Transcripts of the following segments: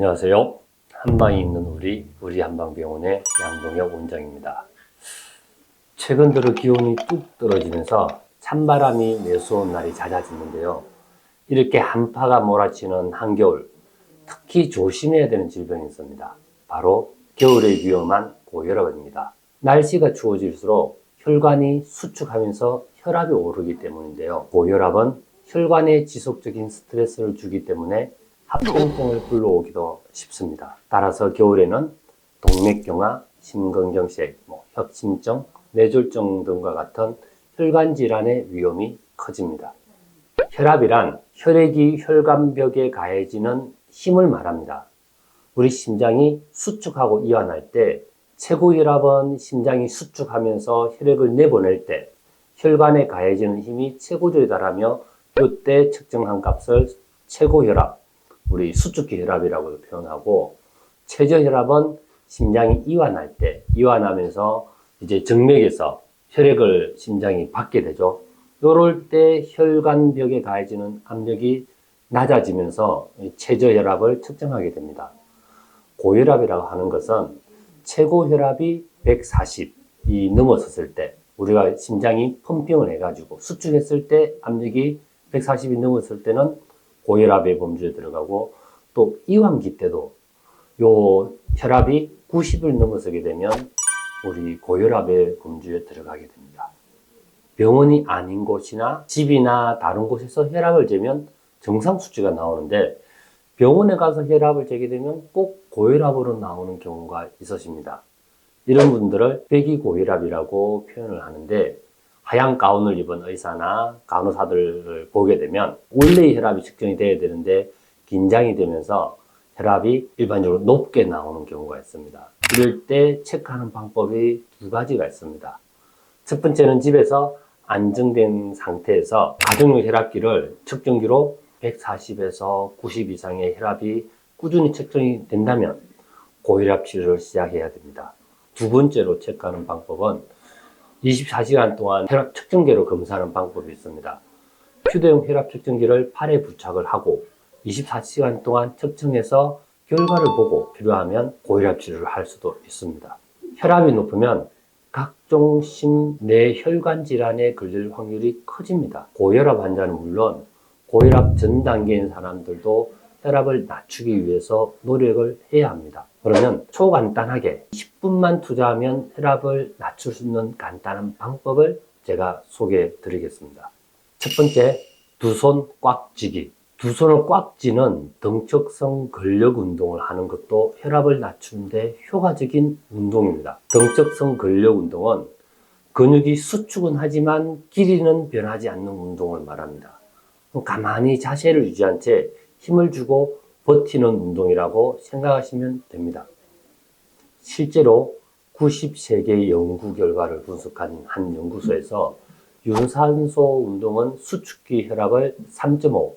안녕하세요. 한방에 있는 우리 한방병원의 양동혁 원장입니다. 최근 들어 기온이 뚝 떨어지면서 찬바람이 내수온 날이 잦아지는데요. 이렇게 한파가 몰아치는 한겨울, 특히 조심해야 되는 질병이 있습니다. 바로 겨울에 위험한 고혈압입니다. 날씨가 추워질수록 혈관이 수축하면서 혈압이 오르기 때문인데요. 고혈압은 혈관에 지속적인 스트레스를 주기 때문에 합병증을 불러오기도 쉽습니다. 따라서 겨울에는 동맥경화, 심근경색, 협심증, 뇌졸중 등과 같은 혈관 질환의 위험이 커집니다. 혈압이란 혈액이 혈관벽에 가해지는 힘을 말합니다. 우리 심장이 수축하고 이완할 때 최고 혈압은 심장이 수축하면서 혈액을 내보낼 때 혈관에 가해지는 힘이 최고조에 달하며 이때 측정한 값을 최고 혈압, 우리 수축기 혈압이라고 표현하고, 최저 혈압은 심장이 이완할 때, 이완하면서 이제 정맥에서 혈액을 심장이 받게 되죠. 이럴 때 혈관벽에 가해지는 압력이 낮아지면서 최저 혈압을 측정하게 됩니다. 고혈압이라고 하는 것은 최고 혈압이 140이 넘어섰을 때, 우리가 심장이 펌핑을 해가지고 수축했을 때 압력이 140이 넘었을 때는 고혈압의 범주에 들어가고, 또 이완기 때도 요 혈압이 90을 넘어서게 되면 우리 고혈압의 범주에 들어가게 됩니다. 병원이 아닌 곳이나 집이나 다른 곳에서 혈압을 재면 정상 수치가 나오는데, 병원에 가서 혈압을 재게 되면 꼭 고혈압으로 나오는 경우가 있으십니다. 이런 분들을 배기고혈압이라고 표현을 하는데, 하얀 가운을 입은 의사나 간호사들을 보게 되면 원래의 혈압이 측정이 돼야 되는데 긴장이 되면서 혈압이 일반적으로 높게 나오는 경우가 있습니다. 이럴 때 체크하는 방법이 두 가지가 있습니다. 첫 번째는 집에서 안정된 상태에서 가정용 혈압기를 측정기로 140에서 90 이상의 혈압이 꾸준히 측정이 된다면 고혈압 치료를 시작해야 됩니다. 두 번째로 체크하는 방법은 24시간 동안 혈압 측정기로 검사하는 방법이 있습니다. 휴대용 혈압 측정기를 팔에 부착을 하고 24시간 동안 측정해서 결과를 보고 필요하면 고혈압 치료를 할 수도 있습니다. 혈압이 높으면 각종 심뇌혈관 질환에 걸릴 확률이 커집니다. 고혈압 환자는 물론 고혈압 전 단계인 사람들도 혈압을 낮추기 위해서 노력을 해야 합니다. 그러면 초간단하게 10분만 투자하면 혈압을 낮출 수 있는 간단한 방법을 제가 소개해 드리겠습니다. 첫 번째, 두 손 꽉 쥐기. 두 손을 꽉 쥐는 등척성 근력 운동을 하는 것도 혈압을 낮추는데 효과적인 운동입니다. 등척성 근력 운동은 근육이 수축은 하지만 길이는 변하지 않는 운동을 말합니다. 가만히 자세를 유지한 채 힘을 주고 버티는 운동이라고 생각하시면 됩니다. 실제로 93개의 연구 결과를 분석한 한 연구소에서 유산소 운동은 수축기 혈압을 3.5,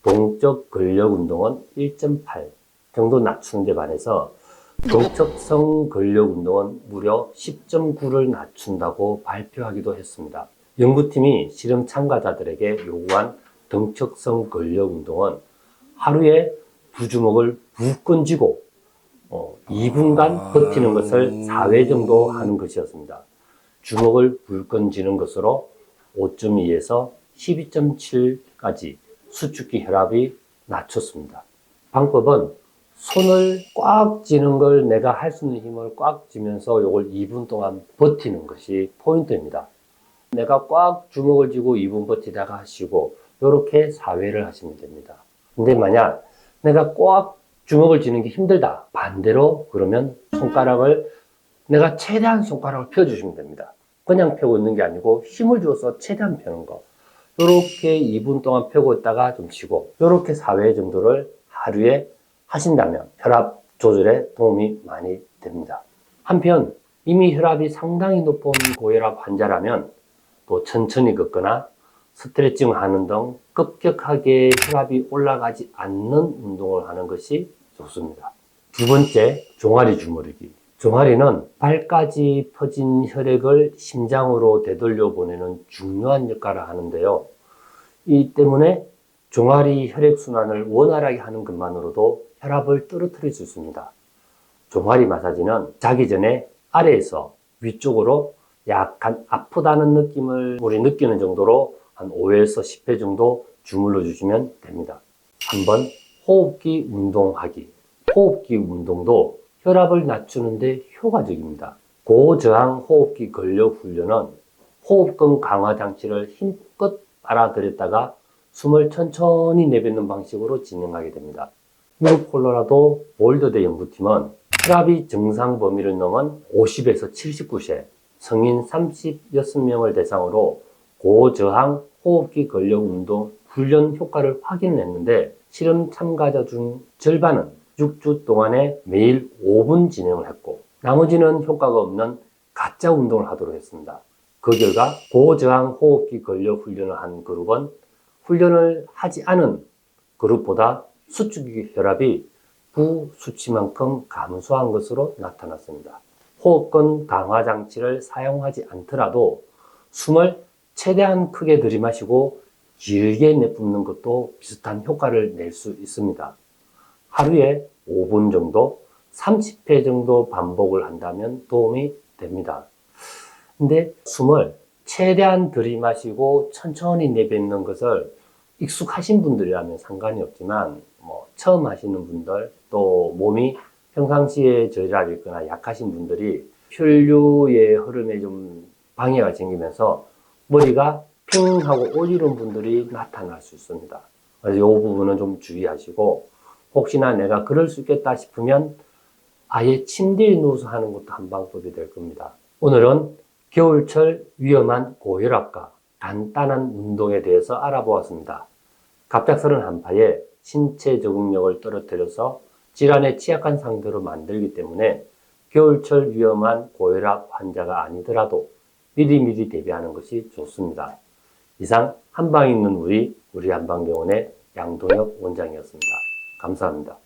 동적 근력 운동은 1.8 정도 낮추는 데 반해서 등척성 근력 운동은 무려 10.9를 낮춘다고 발표하기도 했습니다. 연구팀이 실험 참가자들에게 요구한 등척성 근력 운동은 하루에 두 주먹을 불끈 쥐고 2분간 버티는 것을 4회 정도 하는 것이었습니다. 주먹을 불끈 쥐는 것으로 5.2에서 12.7까지 수축기 혈압이 낮췄습니다. 방법은 손을 꽉 쥐는 걸 내가 할 수 있는 힘을 꽉 쥐면서 이걸 2분 동안 버티는 것이 포인트입니다. 내가 꽉 주먹을 쥐고 2분 버티다가 하시고 이렇게 4회를 하시면 됩니다. 근데 만약 내가 꽉 주먹을 쥐는 게 힘들다, 반대로 그러면 손가락을 내가 최대한 손가락을 펴주시면 됩니다. 그냥 펴고 있는 게 아니고 힘을 줘서 최대한 펴는 거, 이렇게 2분 동안 펴고 있다가 좀 쉬고 이렇게 4회 정도를 하루에 하신다면 혈압 조절에 도움이 많이 됩니다. 한편 이미 혈압이 상당히 높은 고혈압 환자라면 또 천천히 걷거나 스트레칭을 하는 등 급격하게 혈압이 올라가지 않는 운동을 하는 것이 좋습니다. 두 번째, 종아리 주무르기. 종아리는 발까지 퍼진 혈액을 심장으로 되돌려 보내는 중요한 역할을 하는데요. 이 때문에 종아리 혈액순환을 원활하게 하는 것만으로도 혈압을 떨어뜨릴 수 있습니다. 종아리 마사지는 자기 전에 아래에서 위쪽으로 약간 아프다는 느낌을 우리 느끼는 정도로 한 5에서 10회 정도 주물러 주시면 됩니다. 한번 호흡기 운동하기. 호흡기 운동도 혈압을 낮추는데 효과적입니다. 고저항 호흡기 근력 훈련은 호흡근 강화 장치를 힘껏 빨아들였다가 숨을 천천히 내뱉는 방식으로 진행하게 됩니다. 미국 콜로라도 볼더대 연구팀은 혈압이 정상 범위를 넘은 50에서 79세 성인 36명을 대상으로 고저항 호흡기 근력 운동 훈련 효과를 확인했는데 실험 참가자 중 절반은 6주 동안에 매일 5분 진행을 했고 나머지는 효과가 없는 가짜 운동을 하도록 했습니다. 그 결과 고저항 호흡기 근력 훈련을 한 그룹은 훈련을 하지 않은 그룹보다 수축기 혈압이 부수치만큼 감소한 것으로 나타났습니다. 호흡근 강화 장치를 사용하지 않더라도 숨을 최대한 크게 들이마시고 길게 내뿜는 것도 비슷한 효과를 낼 수 있습니다. 하루에 5분 정도, 30회 정도 반복을 한다면 도움이 됩니다. 근데 숨을 최대한 들이마시고 천천히 내뱉는 것을 익숙하신 분들이라면 상관이 없지만 처음 하시는 분들 또 몸이 평상시에 저리를 있거나 약하신 분들이 혈류의 흐름에 좀 방해가 생기면서 머리가 핑 하고 오지른 분들이 나타날 수 있습니다. 그래서 이 부분은 좀 주의하시고 혹시나 내가 그럴 수 있겠다 싶으면 아예 침대에 누워서 하는 것도 한 방법이 될 겁니다. 오늘은 겨울철 위험한 고혈압과 간단한 운동에 대해서 알아보았습니다. 갑작스런 한파에 신체 적응력을 떨어뜨려서 질환에 취약한 상태로 만들기 때문에 겨울철 위험한 고혈압 환자가 아니더라도 미리미리 대비하는 것이 좋습니다. 이상 한방 있는 우리 한방병원의 양동혁 원장이었습니다. 감사합니다.